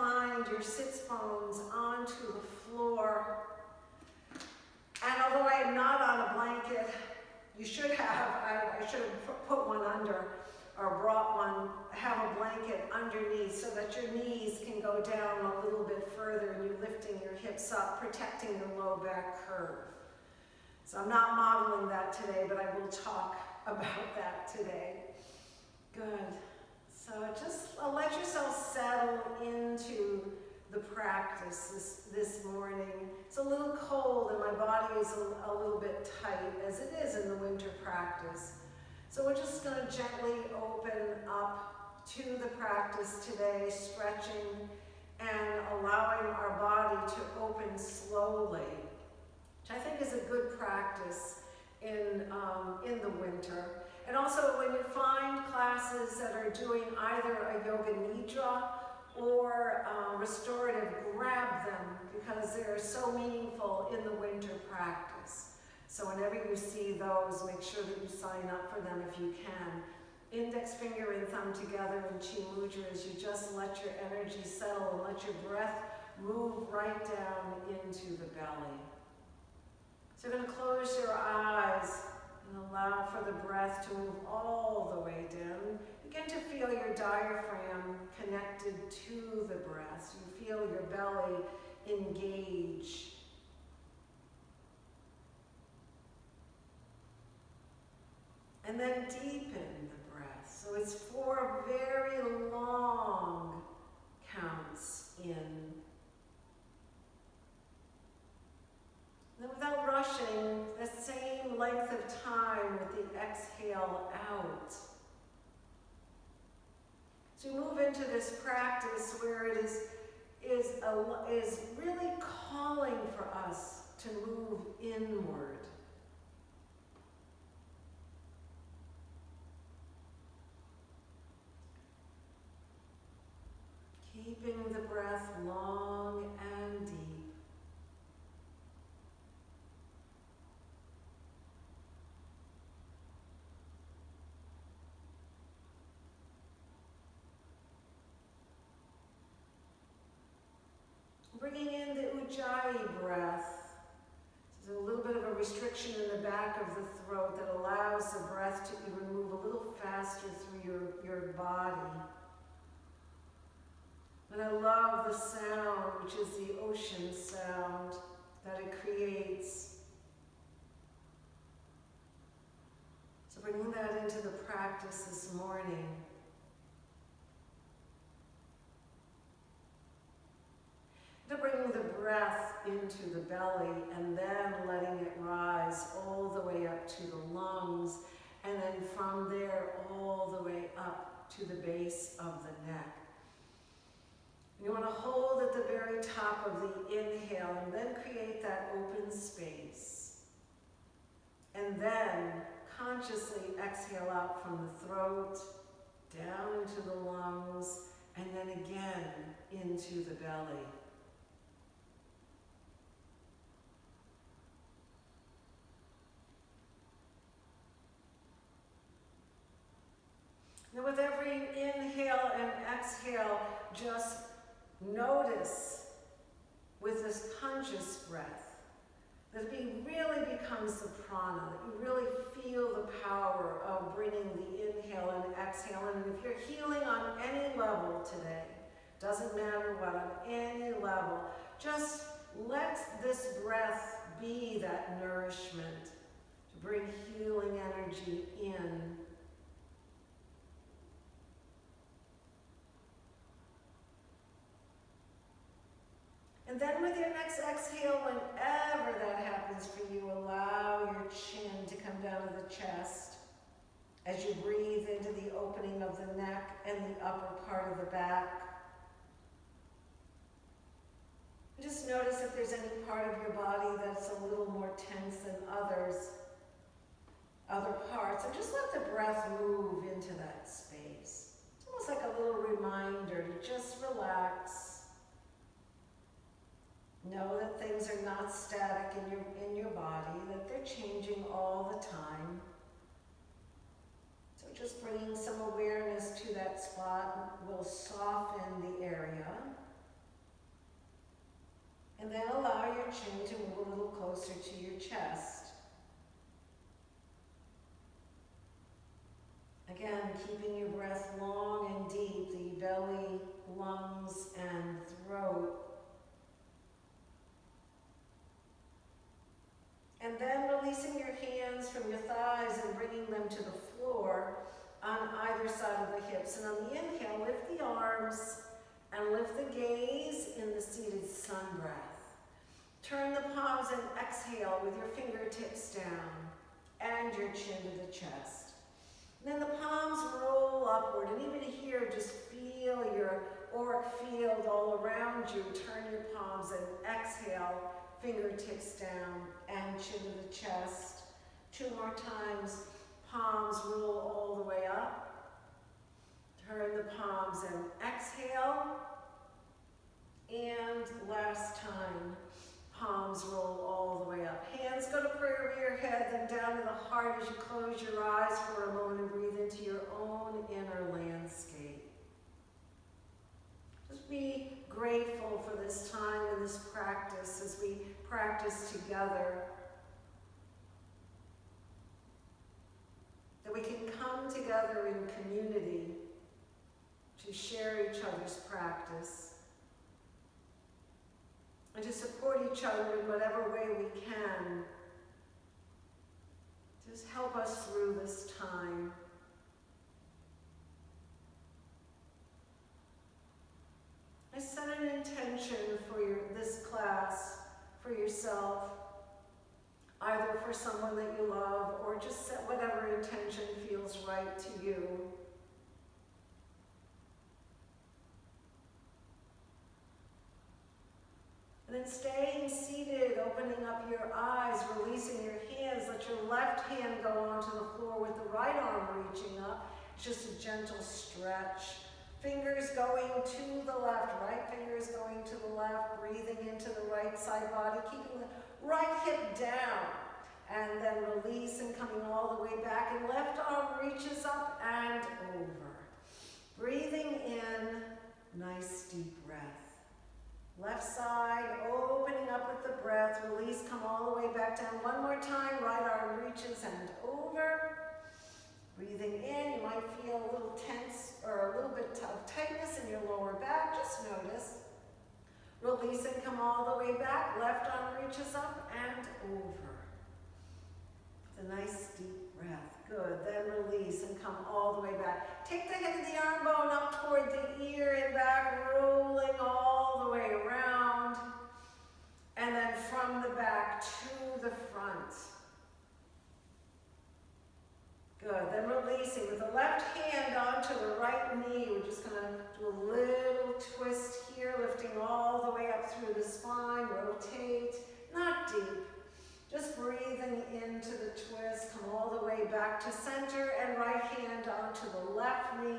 find your sits bones onto the floor. And although I am not on a blanket, you should have, I should have put one under or brought one, have a blanket underneath so that your knees can go down a little bit further and you're lifting your hips up, protecting your low back curve. So I'm not modeling that today, but I will talk about that today. Good. So just let yourself settle into the practice this morning. It's a little cold and my body is a little bit tight, as it is in the winter practice. So we're just going to gently open up to the practice today, stretching and allowing our body to open slowly, which I think is a good practice in the winter. And also when you find classes that are doing either a yoga nidra or restorative, grab them because they're so meaningful in the winter practice. So whenever you see those, make sure that you sign up for them if you can. Index finger and thumb together in Chi Mudra as you just let your energy settle and let your breath move right down into the belly. So you're going to close your eyes and allow for the breath to move all the way down. Begin to feel your diaphragm connected to the breath. You feel your belly engage. And then deepen the breath. So it's 4 very long counts in. Then without rushing, the same length of time with the exhale out. So you move into this practice where it is really calling for us to move inward. Keeping the breath long and deep. Bringing in the Ujjayi breath. There's a little bit of a restriction in the back of the throat that allows the breath to even move a little faster through your body. And I love the sound, which is the ocean sound that it creates. So bringing that into the practice this morning. To bring the breath into the belly and then letting it rise all the way up to the lungs, and then from there all the way up to the base of the neck. You want to hold at the very top of the inhale and then create that open space. And then consciously exhale out from the throat, down into the lungs, and then again into the belly. Now with every inhale and exhale, just notice with this conscious breath that it really becomes the prana, that you really feel the power of bringing the inhale and exhale. And if you're healing on any level today, doesn't matter what, on any level, just let this breath be that nourishment to bring healing energy in. And then with your next exhale, whenever that happens for you, allow your chin to come down to the chest as you breathe into the opening of the neck and the upper part of the back. Just notice if there's any part of your body that's a little more tense than other parts, and just let the breath move into that space. It's almost like a little reminder to just relax. Know that things are not static in your body, that they're changing all the time. So just bringing some awareness to that spot will soften the area. keeping your breath long and deep, the belly, lungs, and throat. And then releasing your hands from your thighs and bringing them to the floor on either side of the hips. And on the inhale, lift the arms and lift the gaze in the seated sun breath. Turn the palms and exhale with your fingertips down and your chin to the chest. And then the palms roll upward, and even here, just feel your auric field all around you. Turn your palms and exhale, fingertips down and chin to the chest. 2 more times, palms roll all the way up. Turn the palms and exhale. And last time, palms roll all the way up. Hands go to prayer over your head, then down to the heart as you close your eyes for a moment and breathe into your own inner landscape. Just be grateful for this time and this practice as we practice together. That we can come together in community to share each other's practice and to support each other in whatever way we can. Just help us through this time. I set an intention for this class, for yourself, either for someone that you love or just set whatever intention feels right to you. And then staying seated, opening up your eyes, releasing your hands. Let your left hand go onto the floor with the right arm reaching up. It's just a gentle stretch. Fingers going to the left, right fingers going to the left, breathing into the right side body, keeping the right hip down. And then release and coming all the way back. And left arm reaches up and over. Breathing in, nice deep breath. Left side, opening up with the breath. Release, come all the way back down. One more time, right arm reaches and over. Breathing in, you might feel a little tense or a little bit of tightness in your lower back. Just notice. Release and come all the way back. Left arm reaches up and over. It's a nice deep breath. Good. Then release and come all the way back. Take the head of the arm bone up toward the ear and back, rolling all the way around. And then from the back to the front. Good. Then releasing with the left hand onto the right knee. We're just going to do a little twist here, lifting all the way up through the spine. Rotate. Not deep. Just breathing into the twist. Come all the way back to center and right hand onto the left knee.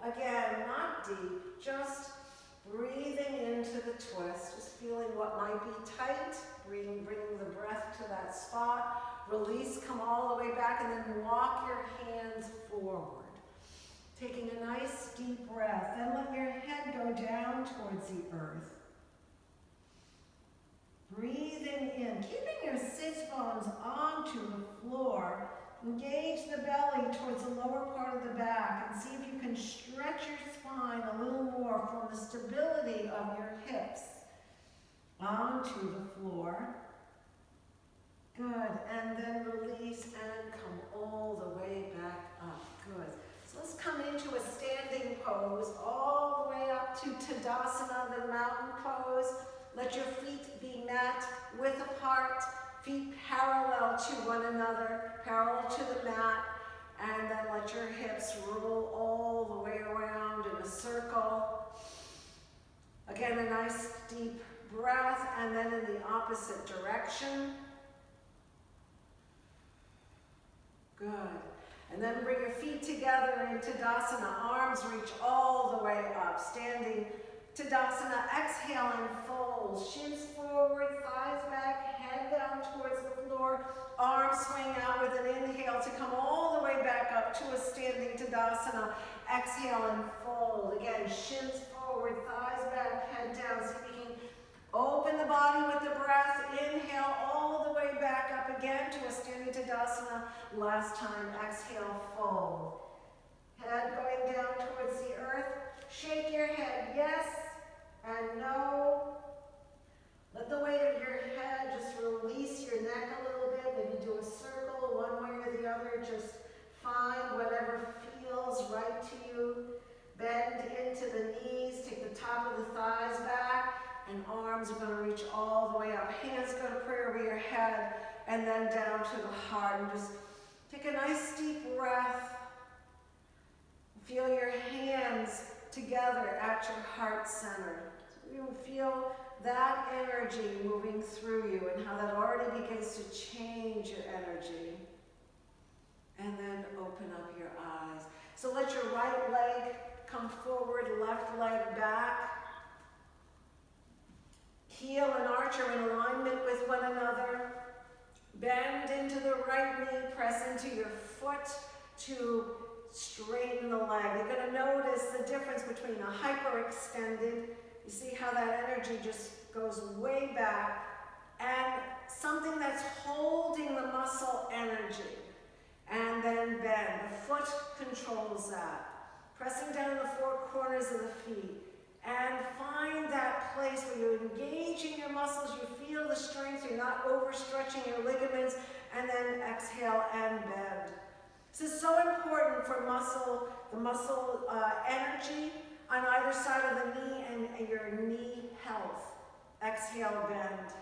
Again, not deep. Just breathing into the twist. Just feeling what might be tight. Bringing the breath to that spot. Release, come all the way back, and then walk your hands forward. Taking a nice deep breath. Then let your head go down towards the earth. Breathing in, keeping your sits bones onto the floor. Engage the belly towards the lower part of the back and see if you can stretch your spine a little more from the stability of your hips onto the floor. Good, and then release and come all the way back up. Good. So let's come into a standing pose all the way up to Tadasana, the mountain pose. Let your feet be mat width apart, feet parallel to one another, parallel to the mat, and then let your hips roll all the way around in a circle. Again, a nice deep breath, and then in the opposite direction. Good. And then bring your feet together in Tadasana. Arms reach all the way up. Standing Tadasana. Exhale and fold. Shins forward, thighs back, head down towards the floor. Arms swing out with an inhale to come all the way back up to a standing Tadasana. Exhale and fold. Again, shins forward, thighs back, head down. So you can open the body with the breath. Inhale all the way back up again to a standing Tadasana. Last time, exhale, fold. Head going down towards the earth. Shake your head yes and no. Let the weight of your head just release your neck a little bit. Maybe do a circle one way or the other. Just find whatever feels right to you. Bend into the knees. Take the top of the thighs back. And arms are going to reach all the way up. Hands go to prayer over your head. And then down to the heart. And just take a nice deep breath. Feel your hands together at your heart center. So you feel that energy moving through you and how that already begins to change your energy. And then open up your eyes. So let your right leg come forward, left leg back. Heel and arch are in alignment with one another. Bend into the right knee, press into your foot to straighten the leg. You're going to notice the difference between a hyperextended, you see how that energy just goes way back, and something that's holding the muscle energy. And then bend. The foot controls that. Pressing down the four corners of the feet. And find that place where you're engaging your muscles, you feel the strength, you're not overstretching your ligaments, and then exhale and bend. This is so important for the muscle energy on either side of the knee and your knee health. Exhale, bend.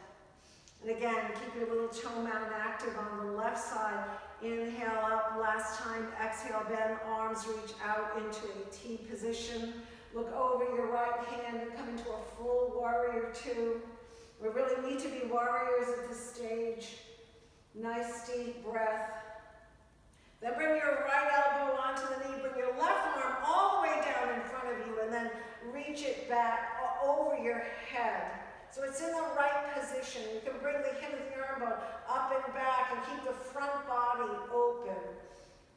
And again, keep your little toe mound active on the left side. Inhale up, last time, exhale, bend, arms reach out into a T position. Look over your right hand and come into a full warrior two. We really need to be warriors at this stage. Nice deep breath. Then bring your right elbow onto the knee. Bring your left arm all the way down in front of you and then reach it back over your head. So it's in the right position. You can bring the hem of the arm bone up and back and keep the front body open.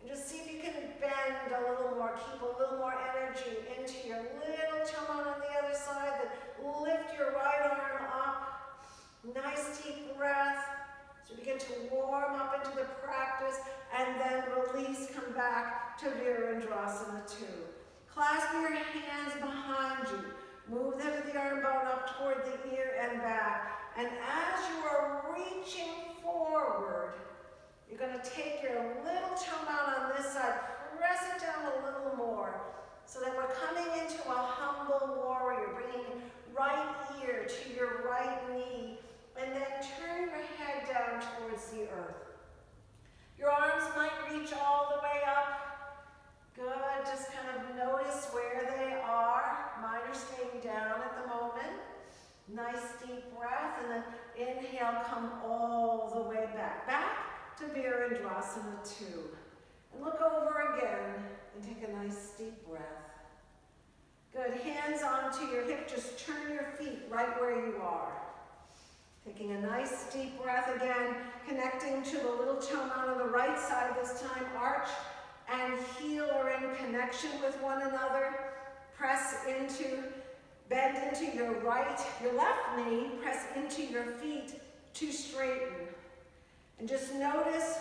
And just see if you can bend a little more, keep a little more energy into your little toe on the other side. Then lift your right arm up. Nice deep breath. So begin to warm up into the practice and then release, come back to Virendrasana 2. Clasp your hands behind you. Move the head of the arm bone up toward the ear and back. And as you are reaching forward, you're going to take your little toe out on this side, press it down a little more, so that we're coming into a humble warrior, bringing right ear to your right knee, and then turn your head down towards the earth. Your arms might reach all the way up. Good, just kind of notice where they are. Mine are staying down at the moment. Nice deep breath, and then inhale, come all the way back. Back to Virendrasana 2. And look over again and take a nice deep breath. Good, hands onto your hip, just turn your feet right where you are. Taking a nice deep breath again, connecting to the little toe mound on the right side this time. Arch and heel are in connection with one another. Press into, bend into your left knee, press into your feet to straighten. And just notice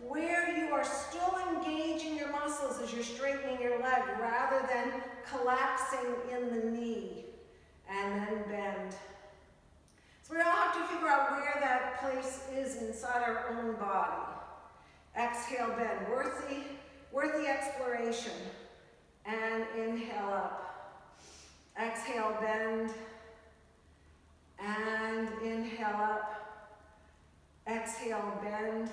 where you are still engaging your muscles as you're straightening your leg rather than collapsing in the knee. And then bend. So we all have to figure out where that place is inside our own body. Exhale, bend. Worthy exploration. And inhale up. Exhale, bend. And inhale up. Exhale, bend.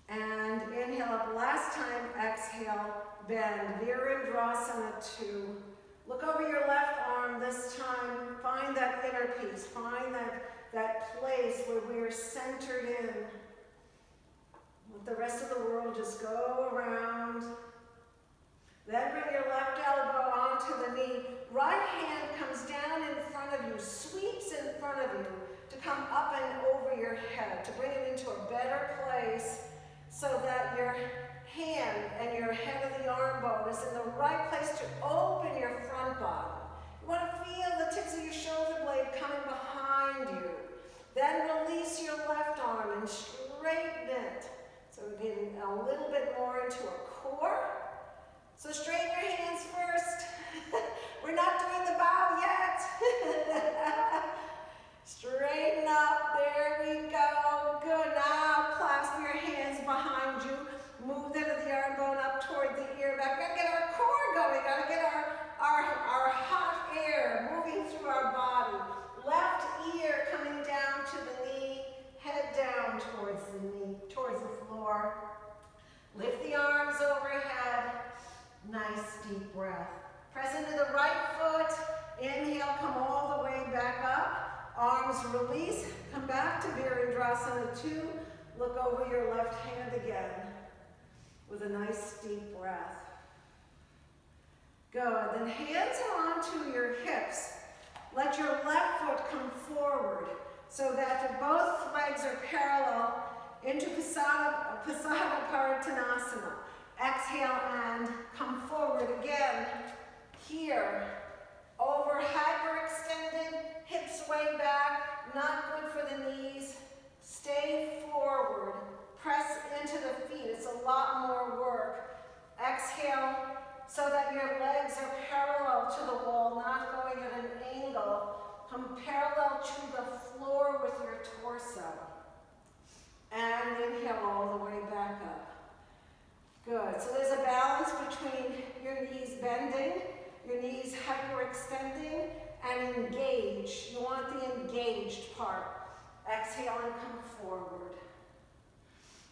And inhale up. Last time, exhale, bend. Virendrasana 2. Look over your left arm this time. Find that inner peace. Find that place where we are centered in. Let the rest of the world just go around. Then bring your left elbow onto the knee. Right hand comes down in front of you, sweeps in front of you to come up and over your head, to bring it into a better place so that your hand and your head of the arm bone is in the right place to open your front body. You want to feel the tips of your shoulder blade coming behind you. Then release your left arm and straighten it. So we're getting a little bit more into a core. So straighten your hands first. We're not doing the bow yet. Straighten up, there we go. Good, now clasp your hands behind you. Move the end of the arm bone up toward the ear back. We gotta get our core going, gotta get our hot air moving through our body. Left ear coming down to the knee, head down towards the knee, towards the floor. Lift the arms overhead. Nice deep breath. Press into the right foot. Inhale, come all the way back up. Arms release. Come back to Virabhadrasana 2. Look over your left hand again with a nice deep breath. Good. Then hands are onto your hips. Let your left foot come forward so that both legs are parallel into Parsvadattanasana. Exhale and come forward again. Here, over hyperextended, hips way back, not good for the knees. Stay forward, press into the feet. It's a lot more work. Exhale so that your legs are parallel to the wall, not going at an angle. Come parallel to the floor with your torso. And inhale all the way back up. Good. So there's a balance between your knees bending, your knees hyperextending, and engage. You want the engaged part. Exhale and come forward.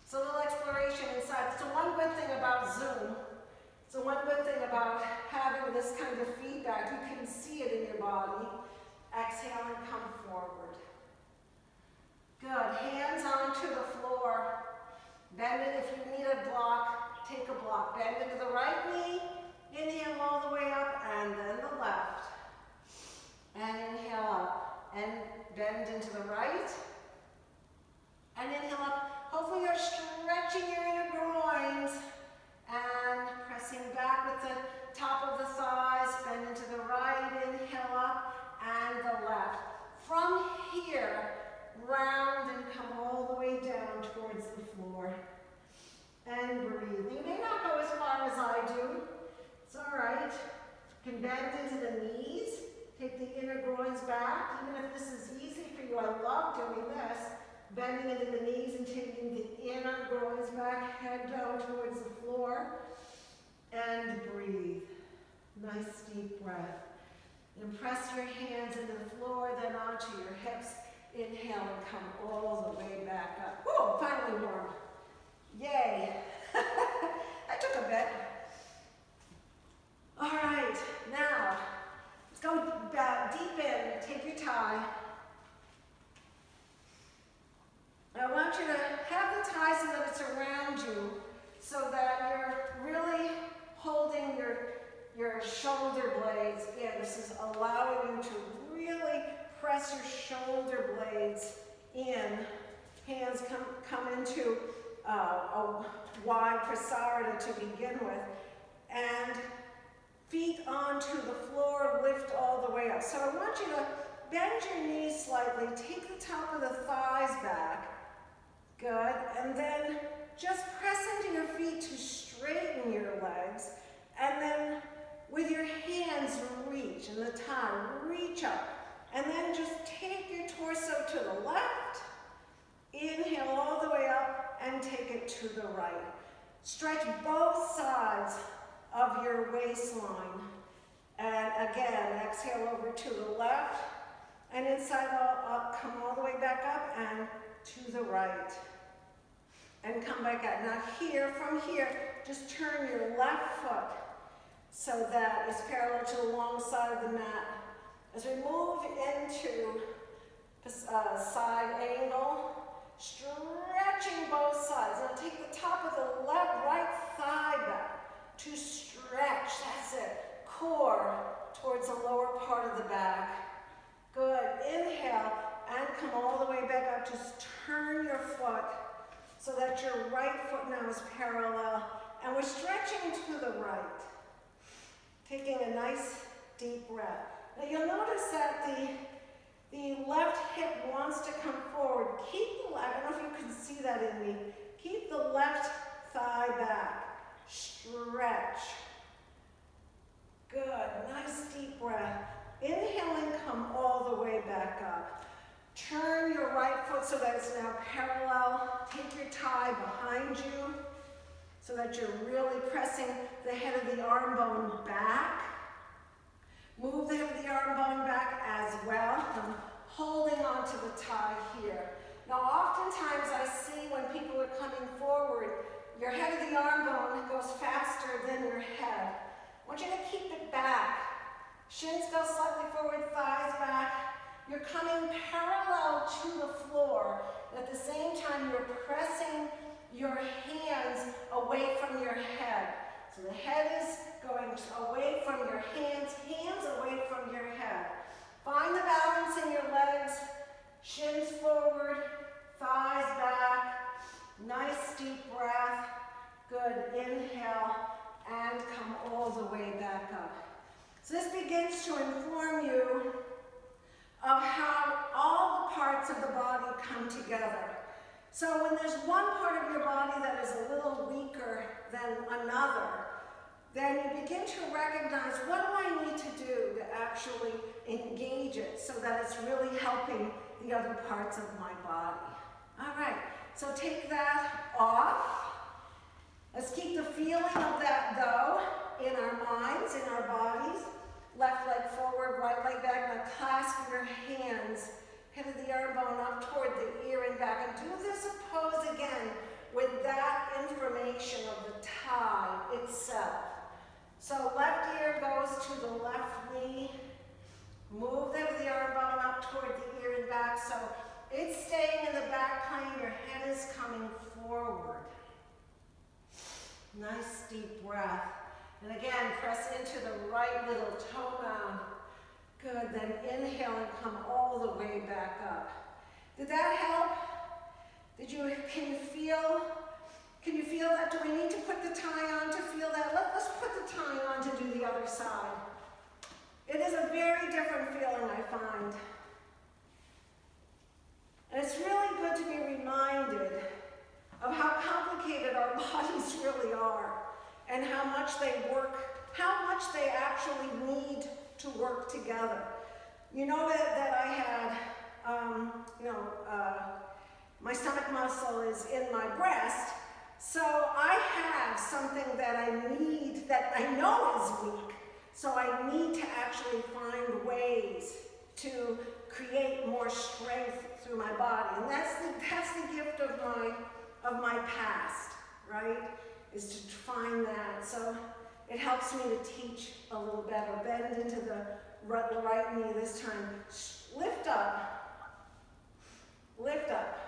So a little exploration inside. So one good thing about Zoom, so one good thing about having this kind of feedback, you can see it in your body. Exhale and come forward. Good. Hands onto the floor. Bend it if you need a block. Take a block. Bend into the right knee. Inhale all the way up and then the left. And inhale up. And bend into the right. And inhale up. Hopefully you're stretching your inner groins. And pressing back with the top of the thighs. Bend into the right. Inhale up. And the left. From here, round and come all the way down towards the floor. And breathe. You may not go as far as I do. It's all right. You can bend into the knees. Take the inner groins back. Even if this is easy for you, I love doing this. Bending into the knees and taking the inner groins back. Head down towards the floor. And breathe. Nice deep breath. And press your hands into the floor, then onto your hips. Inhale and come all the way back up. Whoa, finally warm. Yay. That took a bit. All right, now, let's go deep in. Take your tie. I want you to have the tie so that it's around you, so that you're really holding your shoulder blades in. This is allowing you to really press your shoulder blades in. Hands come into a wide prasarada to begin with. And feet onto the floor, lift all the way up. So I want you to bend your knees slightly, take the top of the thighs back. Good. And then just press into your feet to straighten your legs. And then with your hands reach, and the tie, reach up. And then just take your torso to the left. Inhale all the way up and take it to the right. Stretch both sides of your waistline. And again, exhale over to the left. And inside up, come all the way back up and to the right. And come back out. Now here, from here, just turn your left foot so that it's parallel to the long side of the mat. As we move into side angle, stretching both sides. Now take the top of the right thigh back to stretch. That's it. Core towards the lower part of the back. Good. Inhale and come all the way back up. Just turn your foot so that your right foot now is parallel. And we're stretching to the right. Taking a nice deep breath. Now you'll notice that the left hip wants to come forward. Keep the left, I don't know if you can see that in me. Keep the left thigh back. Stretch. Good, nice deep breath. Inhale and come all the way back up. Turn your right foot so that it's now parallel. Take your thigh behind you so that you're really pressing the head of the arm bone back. Move the head of the arm bone back as well. I'm holding onto the thigh here. Now, oftentimes I see when people are coming forward, your head of the arm bone goes faster than your head. I want you to keep it back. Shins go slightly forward, thighs back. You're coming parallel to the floor. At the same time, you're pressing your hands away from your head. So the head is going away from your hands, hands away from your head. Find the balance in your legs. Shins forward, thighs back. Nice deep breath. Good. Inhale and come all the way back up. So this begins to inform you of how all the parts of the body come together. So when there's one part of your body that is a little weaker than another, then you begin to recognize, what do I need to do to actually engage it so that it's really helping the other parts of my body? All right, so take that off. Let's keep the feeling of that though in our minds, in our bodies. Left leg forward, right leg back. Now clasp your hands, head of the arm bone up toward the ear and back. And do this pose again with that information of the thigh itself. So left ear goes to the left knee. Move the head of the arm bone up toward the ear and back. So it's staying in the back plane. Your head is coming forward. Nice deep breath. And again, press into the right little toe mound. Good, then inhale and come all the way back up. Did that help? Can you feel that? Do we need to put the tie on to feel that? Let's put the tie on to do the other side. It is a very different feeling, I find. And it's really good to be reminded of how complicated our bodies really are and how much they work, how much they actually need to work together. You know that I had, my stomach muscle is in my breast, so I have something that I need, that I know is weak, so I need to actually find ways to create more strength through my body. And that's the gift of my past, right? Is to find that. So it helps me to teach a little better. Bend into the right knee this time. Lift up. Lift up.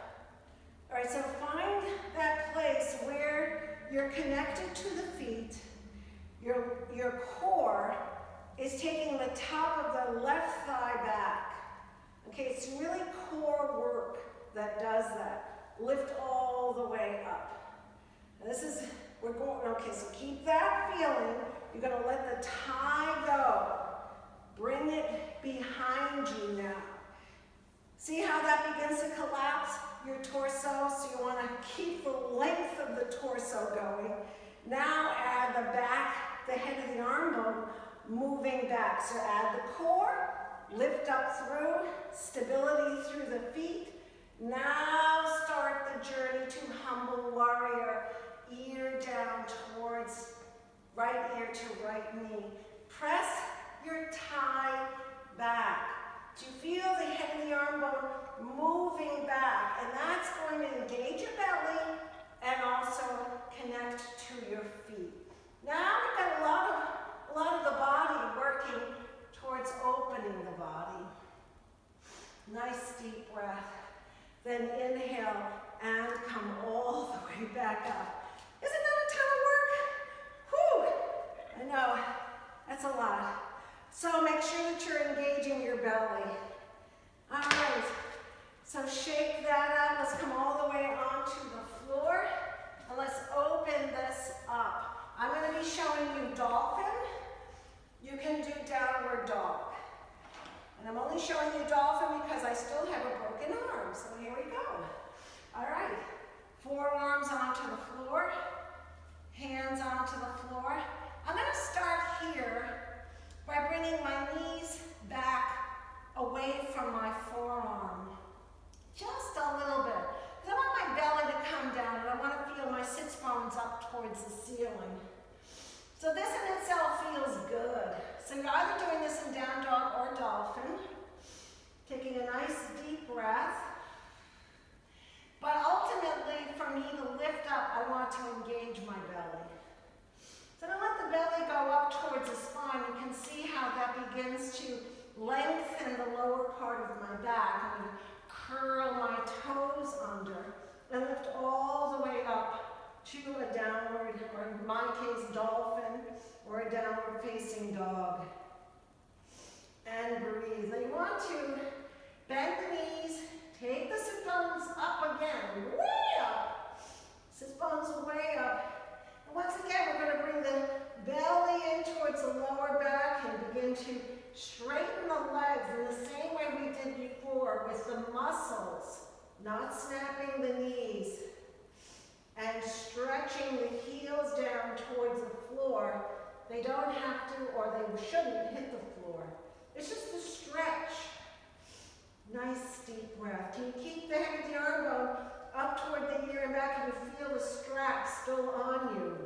All right, so find that place where you're connected to the feet. Your core is taking the top of the left thigh back. Okay, it's really core work that does that. Lift all the way up. Now okay, so keep that feeling. You're gonna let the thigh go. Bring it behind you now. See how that begins to collapse your torso? So you wanna keep the length of the torso going. Now add the head of the arm bone moving back. So add the core, lift up through, stability through the feet. Now start the journey to humble warrior. Ear down towards right ear to right knee. Press your thigh back. Do you feel the head of the arm bone moving back? And that's going to engage your belly and also connect to your feet. Now we've got a lot of the body working towards opening the body. Nice deep breath. Then inhale and come all the way back up. Isn't that a ton of work? Whew! I know, that's a lot. So make sure that you're engaging your belly. All right, so shake that out. Let's come all the way onto the floor. And let's open this up. I'm going to be showing you dolphin. You can do downward dog. And I'm only showing you dolphin because I still have a broken arm. So here we go. All right. Forearms onto the floor, hands onto the floor. I'm going to start here by bringing my knees back away from my forearm. Just a little bit. I want my belly to come down and I want to feel my sits bones up towards the ceiling. So this in itself feels good. So you're either doing this in down dog or dolphin. Taking a nice deep breath. But ultimately, for me to lift up, I want to engage my belly. So I'm going to let the belly go up towards the spine. You can see how that begins to lengthen the lower part of my back. I'm going to curl my toes under and lift all the way up to a downward, or in my case, dolphin, or a downward facing dog. And breathe. Now you want to bend the knees, take the sit bones up again, way up. Sit bones way up. And once again, we're going to bring the belly in towards the lower back and begin to straighten the legs in the same way we did before with the muscles, not snapping the knees. And stretching the heels down towards the floor. They don't have to, or they shouldn't hit the floor. It's just a stretch. Nice deep breath. Can you keep the head of the arm bone up toward the ear and back? Can you feel the strap still on you?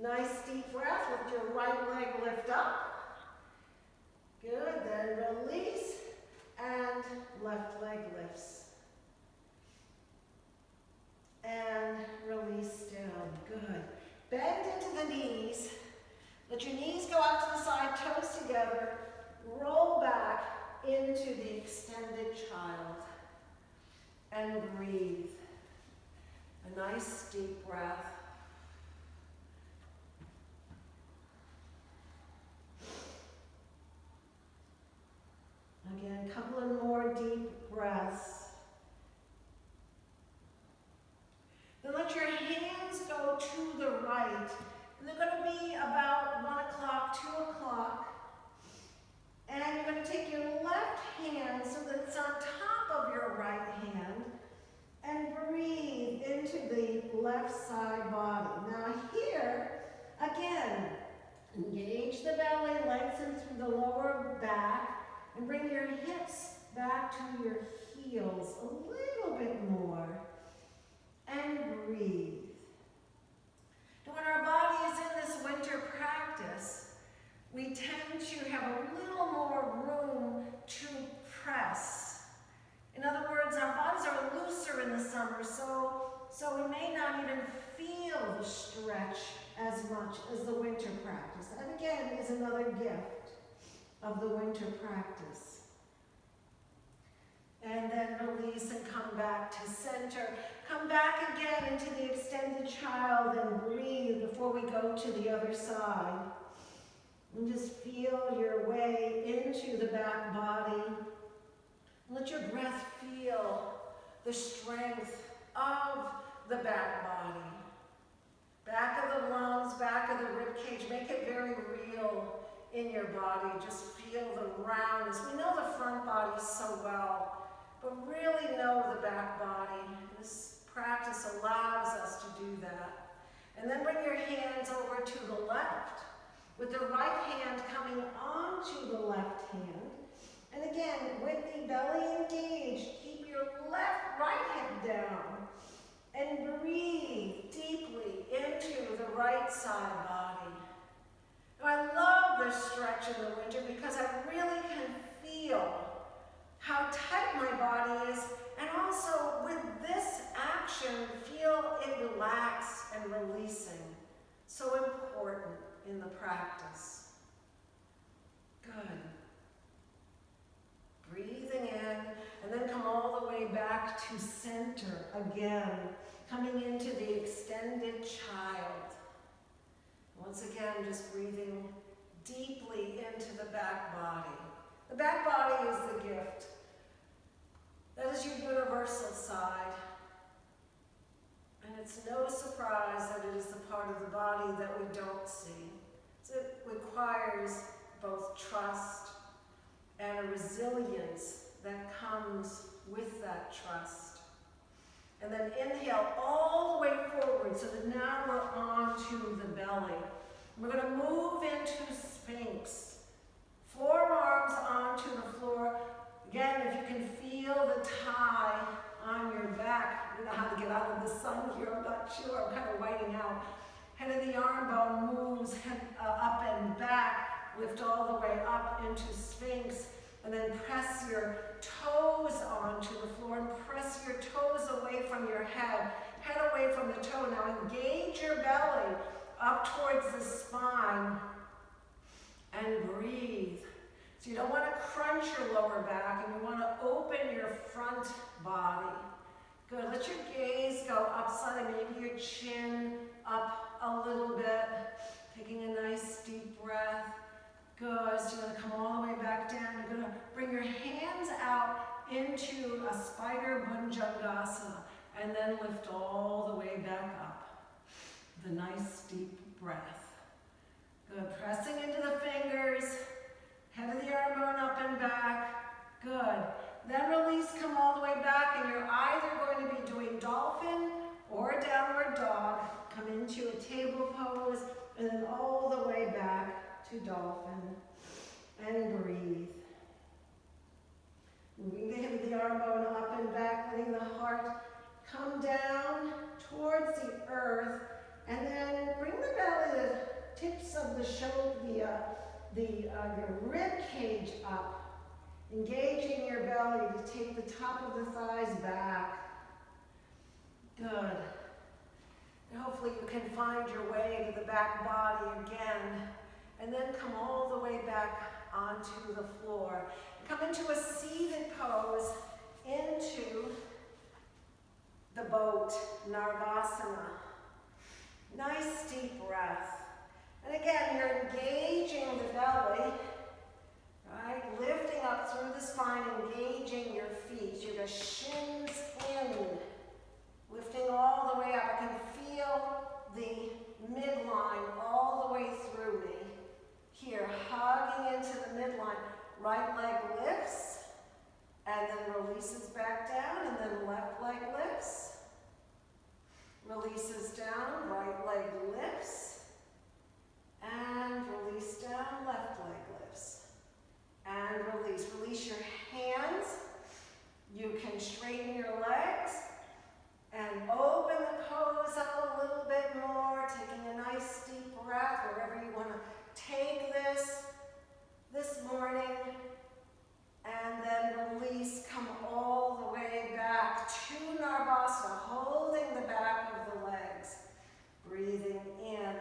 Nice deep breath. Lift your right leg, lift up. Good. Then release and left leg lifts. And release down. Good. Bend into the knees. Let your knees go out to the side, toes together. Roll back into the extended child. And breathe. A nice deep breath. Again, a couple of more deep breaths. Then let your hands go to the right. And they're going to be about 1 o'clock, 2 o'clock. And you're going to take your left hand so that it's on top of your right hand. And breathe into the left side body. Now here, again, engage the belly, lengthen through the lower back. And bring your hips back to your heels a little bit more. And breathe. Now, when our body is in this winter practice, we tend to have a little more room to press. In other words, our bodies are looser in the summer, so we may not even feel the stretch as much as the winter practice. That again is another gift of the winter practice. And then release and come back to center. Come back again into the extended child and breathe before we go to the other side. And just feel your way into the back body. Let your breath feel the strength of the back body. Back of the lungs, back of the rib cage. Make it very real in your body. Just feel the roundness. We know the front body so well, but really know the back body. This practice allows us to do that. And then bring your hands over to the left, with the right hand coming onto the left hand. And again, with the belly engaged, keep your right hip down. And breathe deeply into the right side body. Now, I love this stretch in the winter because I really can feel how tight my body is, and also with this action, feel it relax and releasing. So important in the practice. Good. Breathing in, and then come all the way back to center again, coming into the extended child. Once again, just breathing deeply into the back body. The back body is the gift. That is your universal side. And it's no surprise that it is the part of the body that we don't see. So it requires both trust and a resilience that comes with that trust. And then inhale all the way forward so that now we're onto the belly. We're going to move into Sphinx. Forearms onto the floor. Again, if you can feel the tie on your back, you know how to get out of the sun here, I'm not sure, I'm kind of whiting out. Head of the arm bone moves up and back, lift all the way up into Sphinx, and then press your toes onto the floor and press your toes away from your head away from the toe. Now engage your belly up towards the spine and breathe. So you don't want to crunch your lower back, and you want to open your front body. Good, let your gaze go upside, maybe your chin up a little bit, taking a nice deep breath. Good, so you're going to come all the way back down. You're going to bring your hands out into a spider bhunjangasana, and then lift all the way back up. The nice deep breath. Good, pressing into the fingers, head of the arm bone up and back. Good. Then release, come all the way back, and you're either going to be doing dolphin or downward dog. Come into a table pose, and then all the way back to dolphin. And breathe. Moving the head of the arm bone up and back, letting the heart come down towards the earth, and then bring the belly, the tips of the shoulder, your rib cage up. Engaging your belly to take the top of the thighs back. Good. And hopefully you can find your way to the back body again. And then come all the way back onto the floor. Come into a seated pose, into the boat, Navasana. Nice deep breath. And again, you're engaging the belly. Right, lifting up through the spine, engaging your feet. You're the shins in, lifting all the way up. I can feel the midline all the way through me. Here, hugging into the midline. Right leg lifts, and then releases back down, and then left leg lifts. Releases down, right leg lifts, and release down, left leg lifts. And release. Release your hands. You can straighten your legs and open the pose up a little bit more, taking a nice deep breath wherever you want to take this morning. And then release, come all the way back to Navasana, holding the back of the legs. Breathing in.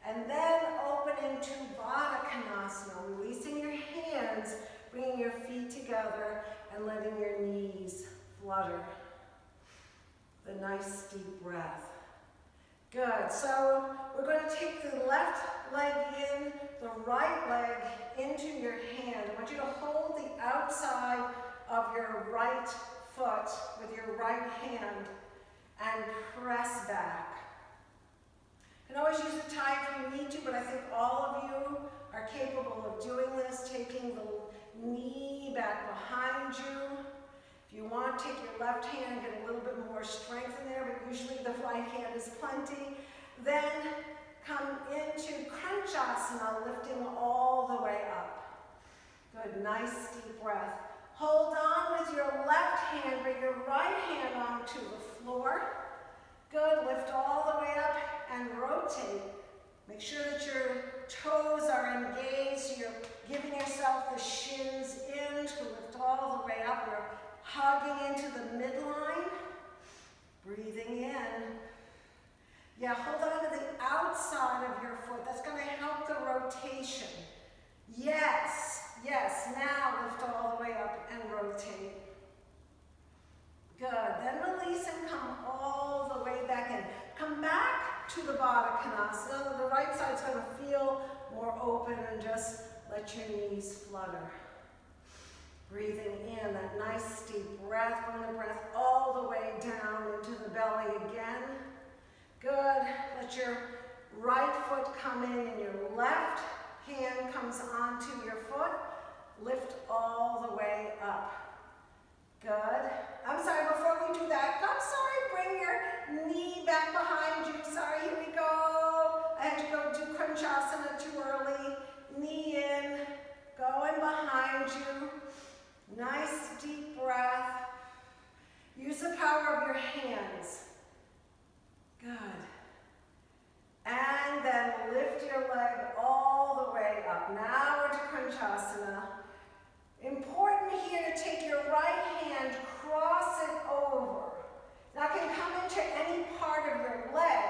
And then opening to Baddha Konasana, releasing your hands, bringing your feet together, and letting your knees flutter. The nice deep breath. Good, so we're going to take the left leg in, the right leg into your hand. I want you to hold the outside of your right foot with your right hand and press back. You can always use a tie if you need to, but I think all of you are capable of doing this, taking the knee back behind you. If you want, take your left hand, get a little bit more strength in there, but usually the right hand is plenty. Then come into Kranchasana, lifting all the way up. Good, nice deep breath. Hold on with your left hand, bring your right hand onto the floor. Good, lift all the way up and rotate. Make sure that your toes are engaged, so you're giving yourself the shins in to lift all the way up. You're hugging into the midline, breathing in. Yeah, hold on to the outside of your foot. That's going to help the rotation. Yes, yes. Now lift all the way up and rotate. Good. Then release and come all the way back in. Come back to the Baddha Konasana. The right side's going to feel more open, and just let your knees flutter. Breathing in that nice deep breath. Bring the breath all the way down into the belly again. Good. Let your right foot come in, and your left hand comes onto your foot. Lift all the way up. Good. I'm sorry, before we do that, I'm sorry, bring your knee back behind you. Sorry, here we go. I had to go do Kranchasana too early. Knee in, going Nice deep breath. Use the power of your hands. Good. And then lift your leg all the way up. Now into Konchasana. Important here to take your right hand, cross it over. Now it can come into any part of your leg.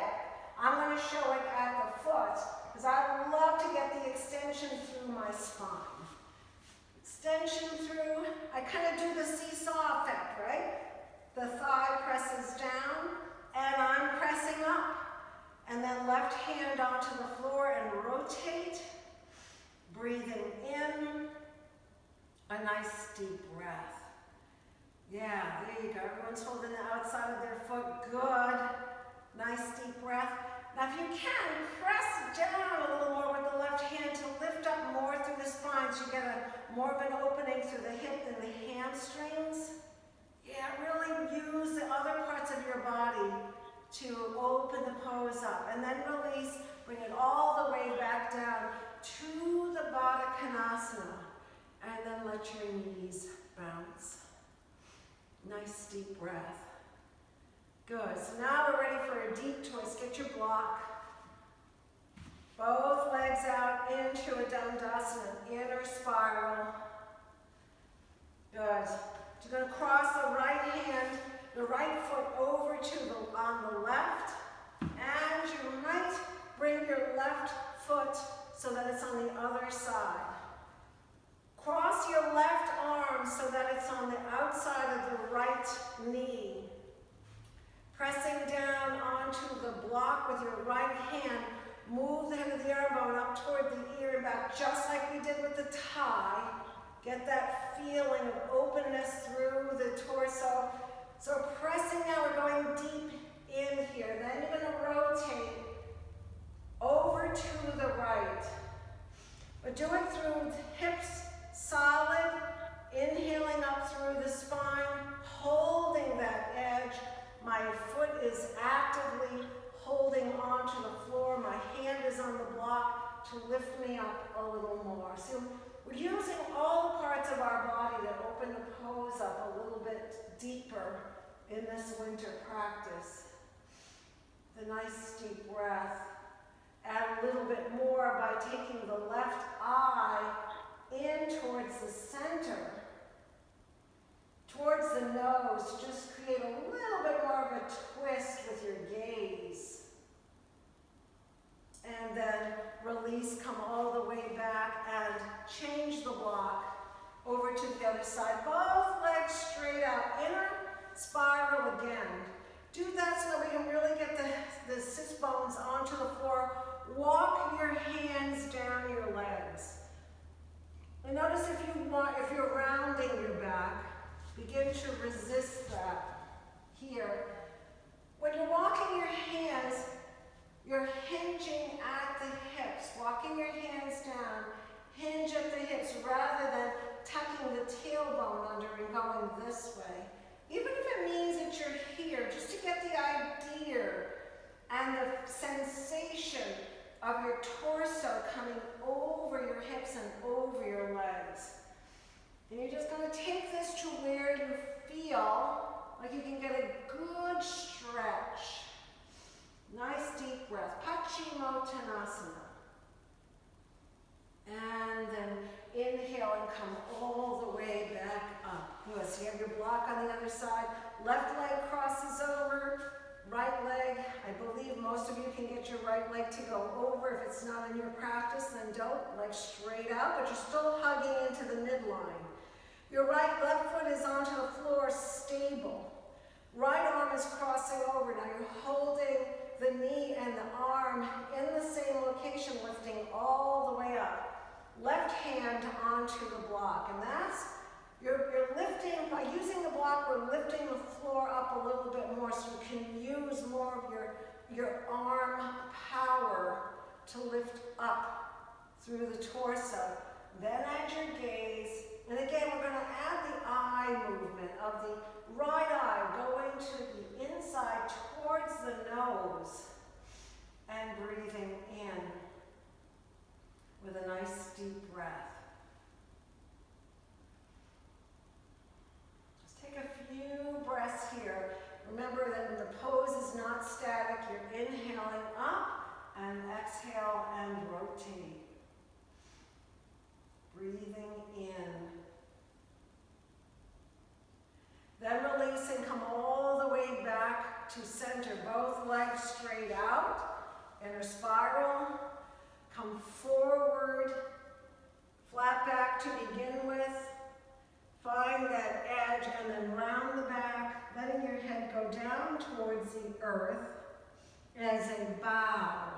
I'm going to show it at the foot because I love to get the extension through my spine. Extension through, I kind of do the seesaw effect, right? The thigh presses down and I'm pressing up. And then left hand onto the floor and rotate. Breathing in. A nice deep breath. Yeah, there you go. Everyone's holding the outside of their foot. Good. Nice deep breath. Now if you can, press down a little more with the left hand to lift up more through the spine so you get more of an opening through the hip and the hamstrings. Yeah, really use the other parts of your body to open the pose up. And then release, bring it all the way back down to the Baddha Konasana. And then let your knees bounce. Nice deep breath. Good. So now we're ready for a deep twist. Get your block. Both legs out into a Dandasana, inner spiral. Good. You're going to cross the right hand, the right foot over to on the left. And you might bring your left foot so that it's on the other side. Cross your left arm so that it's on the outside of the right knee. Pressing down onto the block with your right hand, move the head of the arm bone up toward the ear and back, just like we did with the tie. Get that feeling of openness through the torso. So pressing now, we're going deep in here. Then you're going to rotate over to the right. But do it through hips solid, inhaling up through the spine, holding that edge. My foot is actively holding onto the floor. My hand is on the block to lift me up a little more. So we're using all the parts of our body to open the pose up a little bit deeper in this winter practice. The nice deep breath. Add a little bit more by taking the left eye in towards the center, towards the nose, to just create a little bit more of a twist with your gaze. And then release, come all the way back and change the block over to the other side. Both legs straight out, inner spiral again. Do that so that we can really get the sit bones onto the floor. Walk your hands down your legs. And notice if you're rounding your back, begin to resist that here. When you're walking your hands, you're hinging at the hips, walking your hands down, hinge at the hips rather than tucking the tailbone under and going this way. Even if it means that you're here, just to get the idea and the sensation of your torso coming over your hips and over your legs. And you're just going to take this to where you feel like you can get a good stretch. Nice deep breath. Paschimottanasana. And then inhale and come all the way back up. Good. So you have your block on the other side. Left leg crosses over. Right leg, I believe most of you can get your right leg to go over. If it's not in your practice, then don't. Leg straight out, but you're still hugging into the midline. Your left foot is onto the floor, stable. Right arm is crossing over. Now you're holding the knee and the arm in the same location, lifting all the way up. Left hand onto the block, and that's you're lifting, by using the block, we're lifting the floor up a little bit more so you can use more of your arm power to lift up through the torso. Then add your gaze, and again we're going to add the eye movement of the right eye going to the inside towards the nose and breathing in with a nice deep breath. not static. You're inhaling up and exhale and rotate. Breathing in. Then releasing, come all the way back to center. Both legs straight out, inner spiral. Come forward, flat back to begin with. Find that edge and then round the back, letting your head go down towards the earth as a bow.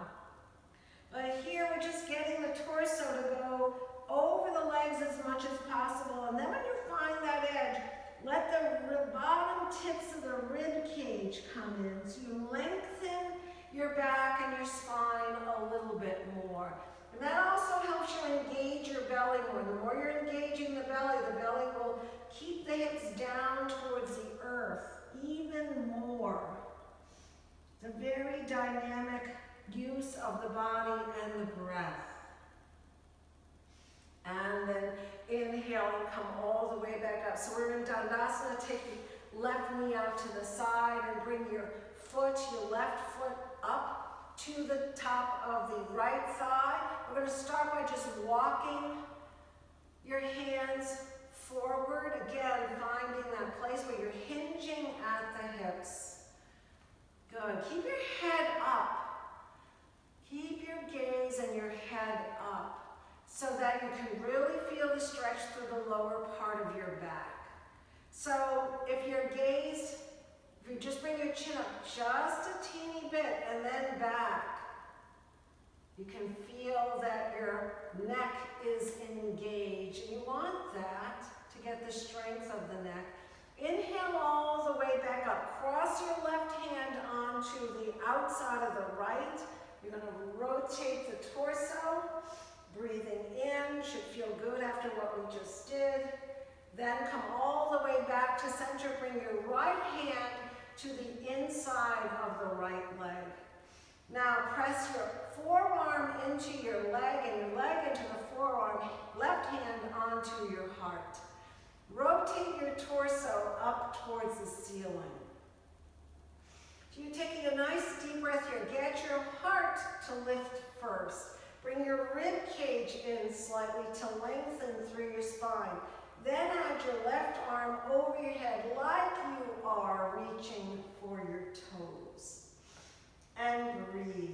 But here we're just getting the torso to go over the legs as much as possible. And then when you find that edge, let the bottom tips of the rib cage come in. So you lengthen your back and your spine a little bit more. And that also helps you engage your belly more. The more you're engaging the belly will keep the hips down towards the earth even more. It's a very dynamic use of the body and the breath. And then inhaling, come all the way back up. So we're in Dandasana. Take your left knee out to the side and bring your left foot up to the top of the right thigh. We're going to start by just walking your hands forward. Again, finding that place where you're hinging at the hips. Good. Keep your head up. Keep your gaze and your head up so that you can really feel the stretch through the lower part of your back. So if your gaze, if you just bring your chin up just a teeny bit and then back, you can feel that your neck is engaged. And you want that to get the strength of the neck. Inhale all the way back up. Cross your left hand onto the outside of the right. You're going to rotate the torso. Breathing in, should feel good after what we just did. Then come all the way back to center. Bring your right hand to the inside of the right leg. Now press your forearm into your leg and your leg into the forearm, left hand onto your heart. Rotate your torso up towards the ceiling. So you're taking a nice deep breath here. Get your heart to lift first. Bring your rib cage in slightly to lengthen through your spine. Then add your left arm over your head like you are reaching for your toes. And breathe.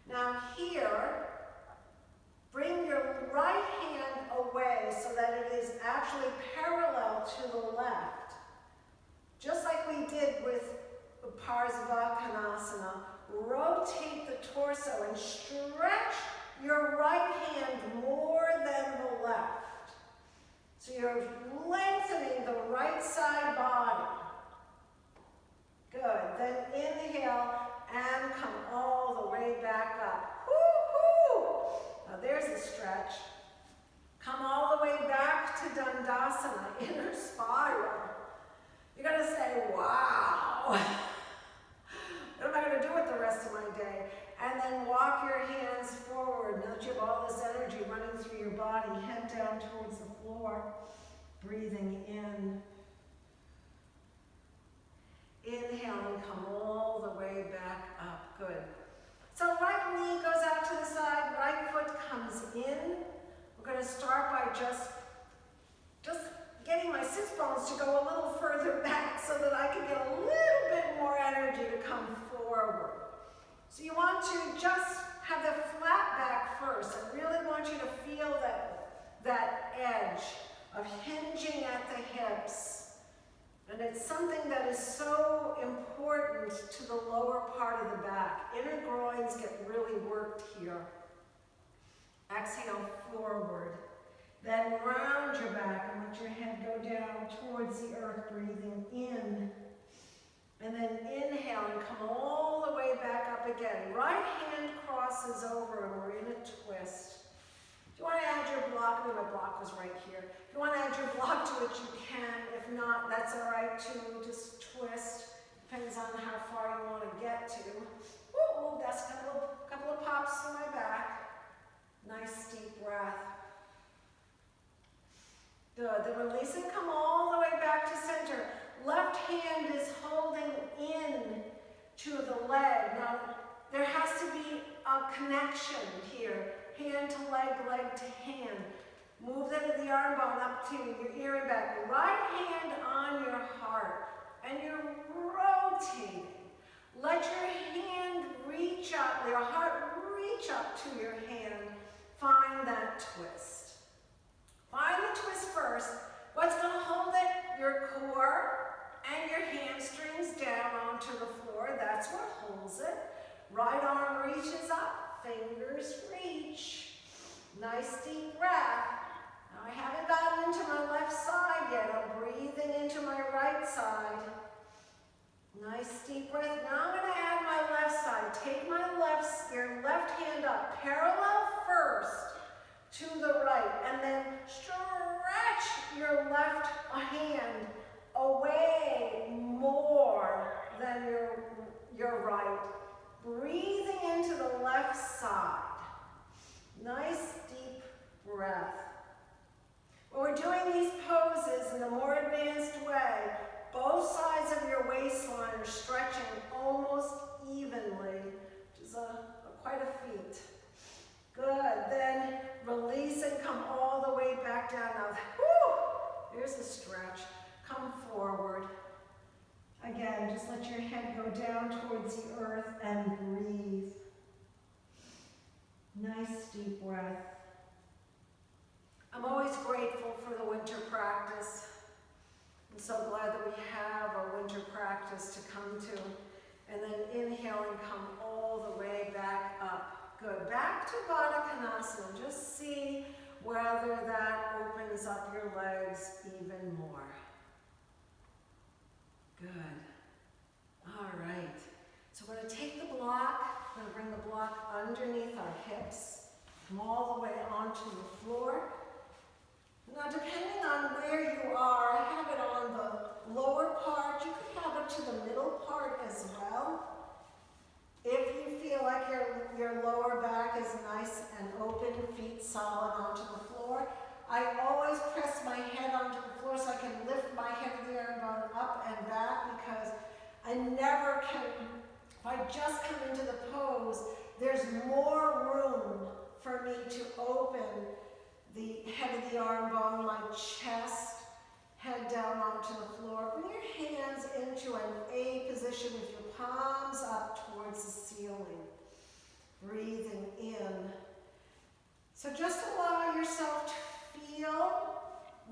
Now here, bring your right hand away so that it is actually parallel to the left. Just like we did with Parsvakonasana. Rotate the torso and stretch your right hand more than the left. So you're lengthening the right side body. Good. Then inhale and come all the way back up. Woo-hoo! Now there's a stretch. Come all the way back to Dandasana, inner spiral. You're going to say, wow. What am I going to do with the rest of my day? And then walk your hands forward. Now that you have all this energy running through your body, head down towards the floor. Breathing in. Inhaling, come all the way back up. Good. So right knee goes out to the side, right foot comes in. We're going to start by just getting my sits bones to go a little further back so that I can get a little bit more energy to come forward. So you want to just have the flat back first. I really want you to feel that edge of hinging at the hips. And it's something that is so important to the lower part of the back. Inner groins get really worked here. Exhale forward. Then round your back and let your head go down towards the earth, breathing in. And then inhale and come all the way back up again. Right hand crosses over and we're in a twist. If you want to add your block, I mean, my block was right here. If you want to add your block to it, you can. If not, that's all right too. Just twist. Depends on how far you want to get to. Woo, that's a couple of pops to my back. Nice deep breath. Good. Then release and come all the way back to center. left hand is holding in to the leg. Now, there has to be a connection here. Hand to leg, leg to hand. Move the arm bone up to your ear and back. Right hand on your heart. And you're rotating. Let your hand reach up, your heart reach up to your hand. Find that twist. Find the twist first. What's going to hold it? Your core and your hamstrings down onto the floor. That's what holds it. Right arm reaches up, fingers reach. Nice deep breath. Now I haven't gotten into my left side yet. I'm breathing into my right side. Nice deep breath. Now I'm going to add my left side. Take your left hand up, parallel first to the right, and then stretch your left hand away more than your right. Breathing into the left side. Nice deep breath. When we're doing these poses in a more advanced way, both sides of your waistline are stretching almost evenly, which is quite a feat. Good. Then release and come all the way back down. Now, whoo! Here's the stretch. Come forward. Again, just let your head go down towards the earth and breathe. Nice deep breath. I'm always grateful for the winter practice. I'm so glad that we have a winter practice to come to. And then inhale and come all the way back up. Good. Back to Baddha Konasana. Just see whether that opens up your legs even more. Good. All right. So we're going to take the block. We're going to bring the block underneath our hips. Come all the way onto the floor. Now, depending on where you are, I have it on the lower part. You could have it to the middle part as well. If you feel like your lower back is nice and open, feet solid onto the floor, I always press my head onto the floor so I can lift my head of the arm bone up and back, because I never can, if I just come into the pose, there's more room for me to open the head of the arm bone, my chest, head down onto the floor. Bring your hands into an A position with your palms up towards the ceiling. Breathing in. So just allow yourself to feel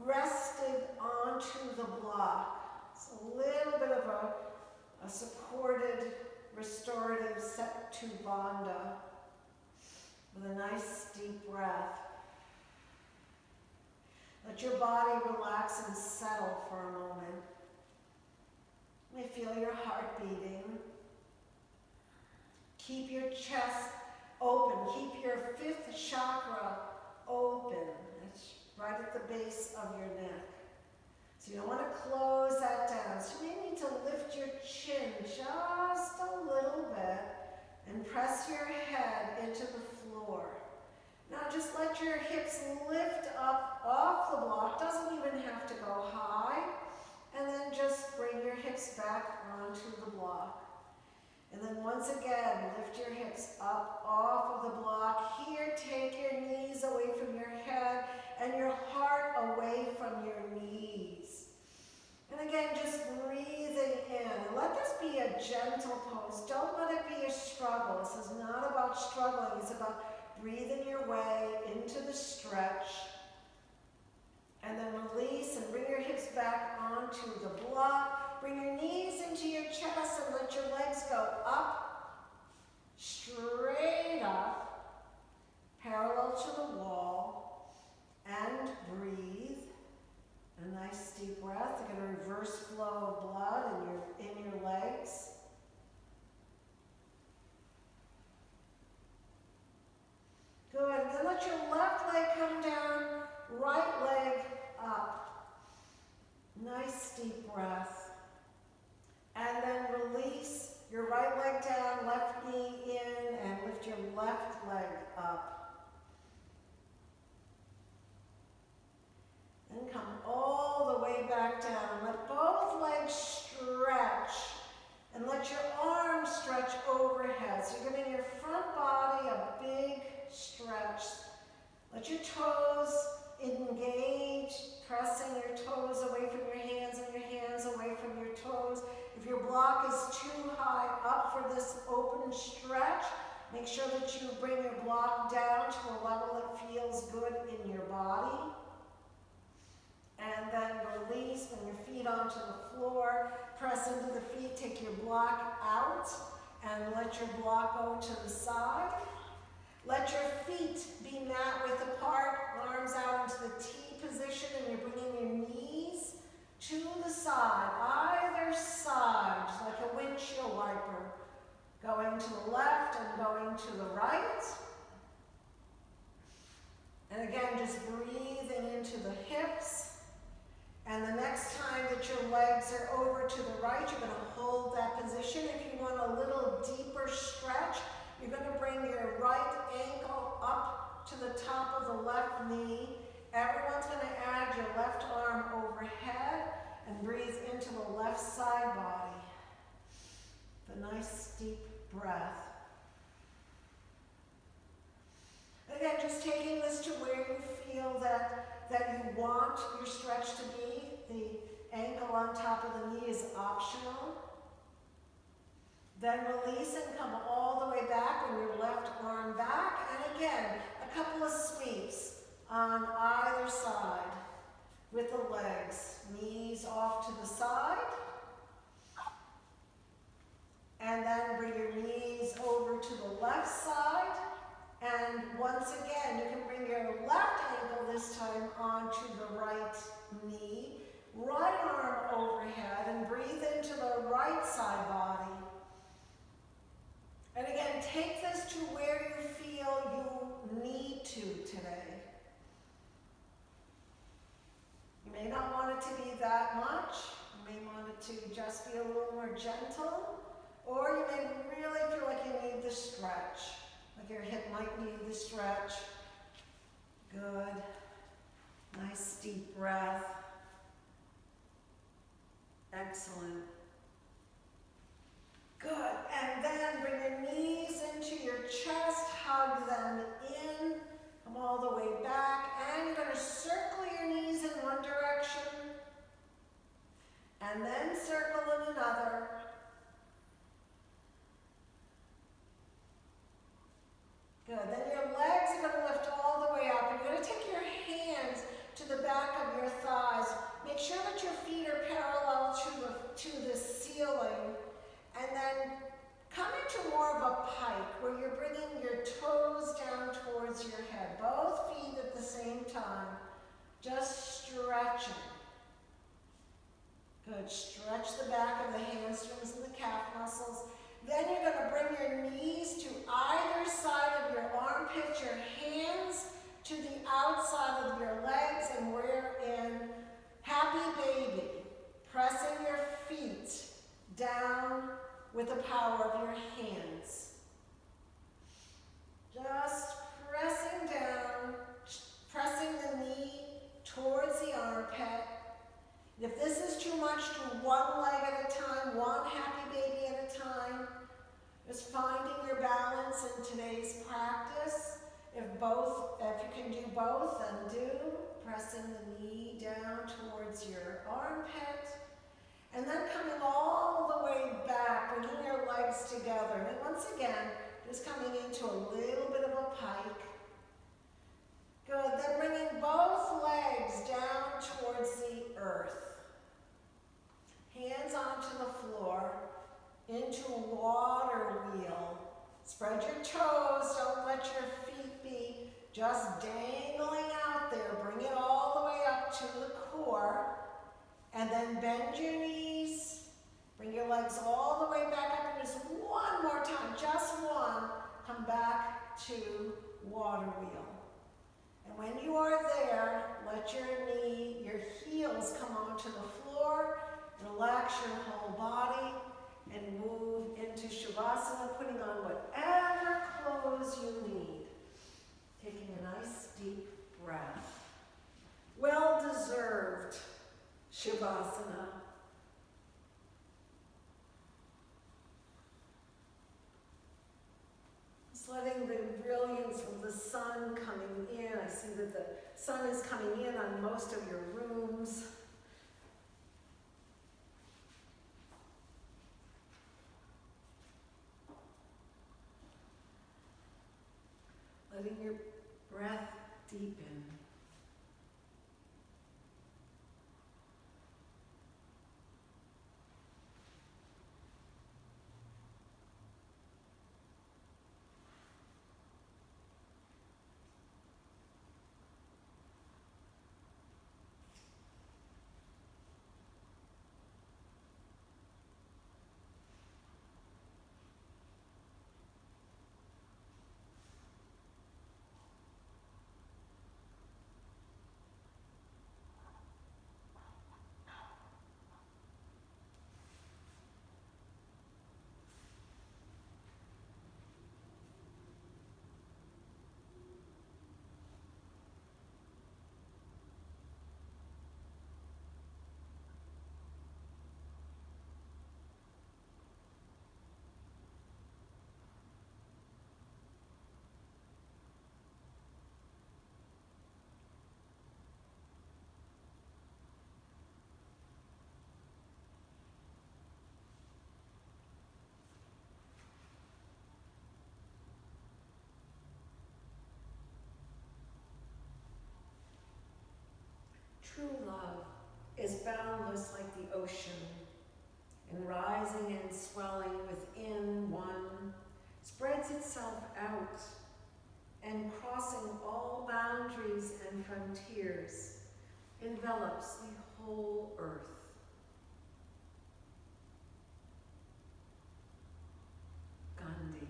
rested onto the block. It's a little bit of a supported, restorative Setu Bandha with a nice deep breath. Let your body relax and settle for a moment. You may feel your heart beating. Keep your chest open. Keep your fifth chakra open. It's right at the base of your neck. So you don't want to close that down. So you may need to lift your chin just a little bit and press your head into the floor. Now just let your hips lift up off the block. Doesn't even have to go high. And then just bring your hips back onto the block. And then once again, lift your hips up off of the block. Here, take your knees away from your head and your heart away from your knees. And again, just breathing in. Let this be a gentle pose. Don't let it be a struggle. This is not about struggling. It's about breathing your way into the stretch. And then release and bring your hips back onto the block. Bring your knees into your chest and let your legs go up, straight up, parallel to the wall, and breathe. A nice deep breath to get a reverse flow of blood in your legs. Good. And then let your left leg come down, right leg up. Nice deep breath. And then release your right leg down, left knee in, and lift your left leg up. Then come all the way back down. Let both legs legs stretch. And let your arms stretch overhead. So you're giving your front body a big stretch. Let your toes engage, pressing your toes away from your hands and your hands away from your toes. If your block is too high up for this open stretch, make sure that you bring your block down to a level that feels good in your body. And then release, bring your feet onto the floor, press into the feet, take your block out, and let your block go to the side. Let your feet be mat width apart, arms out into the T position, and you're bringing your knees to the side, either side, just like a windshield wiper, going to the left and going to the right. And again, just breathing into the hips. And the next time that your legs are over to the right, you're going to hold that position. If you want a little deeper stretch, you're going to bring your right ankle up to the top of the left knee. Everyone's going to add your left arm overhead and breathe into the left side body. The nice deep breath. Again, just taking this to where you feel that you want your stretch to be. The ankle on top of the knee is optional. Then release and come all the way back, bring your left arm back. And again, a couple of sweeps on either side with the legs. Knees off to the side. And then bring your knees over to the left side. And once again, you can bring your left ankle this time onto the right knee. Right arm overhead and breathe into the right side body. And again, take this to where you feel you need to today. You may not want it to be that much. You may want it to just be a little more gentle. Or you may really feel like you need the stretch. Like your hip might need the stretch. Good. Nice deep breath. Excellent. Good. And then bring your knees into your chest. Hug them in. Come all the way back. And you're going to circle your knees in one direction. And then circle in another. Good. Then your legs are going to lift all the way up. And you're going to take your hands to the back of your thighs. Make sure that your feet are parallel to the ceiling. And then come into more of a pike where you're bringing your toes down towards your head. Both feet at the same time. Just stretching. Good. Stretch the back of the hamstrings and the calf muscles. Then you're going to bring your knees to either side of your armpits, your hands to the outside of your legs, and we're in happy baby. Pressing your feet down with the power of your hands. Just pressing down, pressing the knee towards the armpit. If this is too much, do one leg at a time, one happy baby at a time. Just finding your balance in today's practice. If you can do both, then do. Pressing the knee down towards your armpit. And then coming all the way back, bringing your legs together. And once again, just coming into a little bit of a pike. Good. Then bringing both legs down towards the earth. Hands onto the floor, into a water wheel. Spread your toes, don't let your feet be just dangling out there. Bring it all the way up to the core. And then bend your knees. Bring your legs all the way back up. And just one more time, just one. Come back to water wheel. And when you are there, let your heels come onto the floor. Relax your whole body and move into Shavasana, putting on whatever clothes you need. Taking a nice deep breath. Well-deserved Shavasana. sun is coming in on most of your rooms. Letting your breath deepen. True love is boundless like the ocean, and rising and swelling within one, spreads itself out, and crossing all boundaries and frontiers, envelops the whole earth. Gandhi.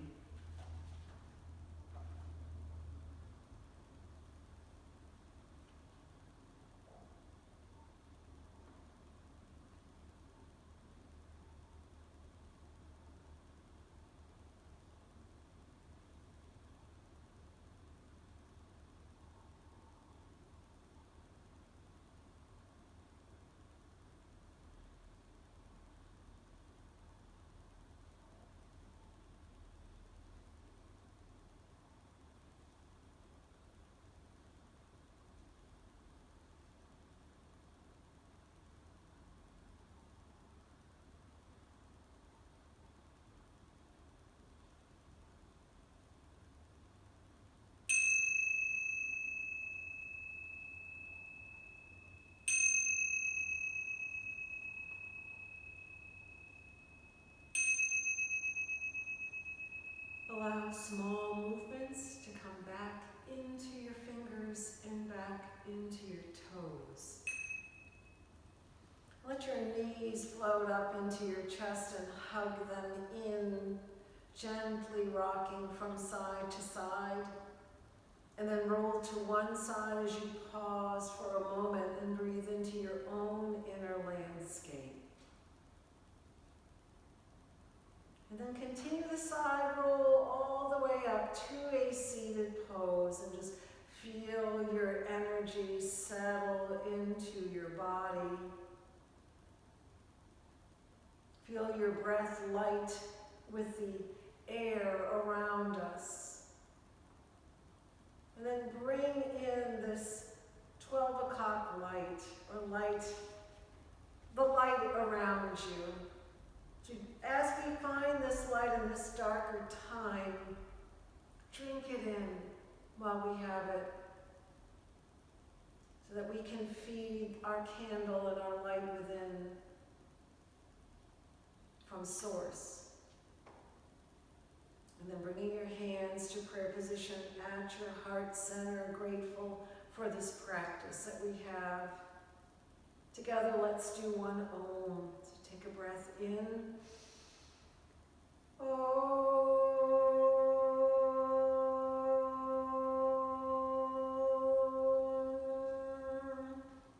Allow small movements to come back into your fingers and back into your toes. Let your knees float up into your chest and hug them in, gently rocking from side to side. And then roll to one side as you pause for a moment and breathe into your own inner landscape. And then continue the side roll all the way up to a seated pose and just feel your energy settle into your body. Feel your breath light with the air around us. And then bring in this 12 o'clock light, or light, the light around you. As we find this light in this darker time, drink it in while we have it, so that we can feed our candle and our light within from source. And then bringing your hands to prayer position at your heart center, grateful for this practice that we have. Together, let's do one Om. So take a breath in.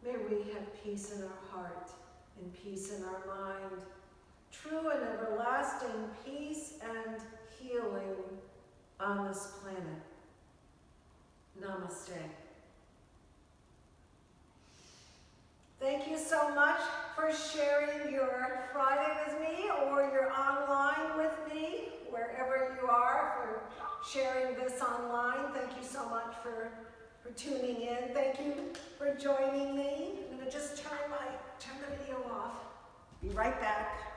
May we have peace in our heart and peace in our mind. True and everlasting peace and healing on this planet. Namaste. Thank you so much for sharing your Friday with me, or you're online with me, wherever you are, for sharing this online. Thank you so much for for tuning in. Thank you for joining me. I'm gonna just turn the video off. Be right back.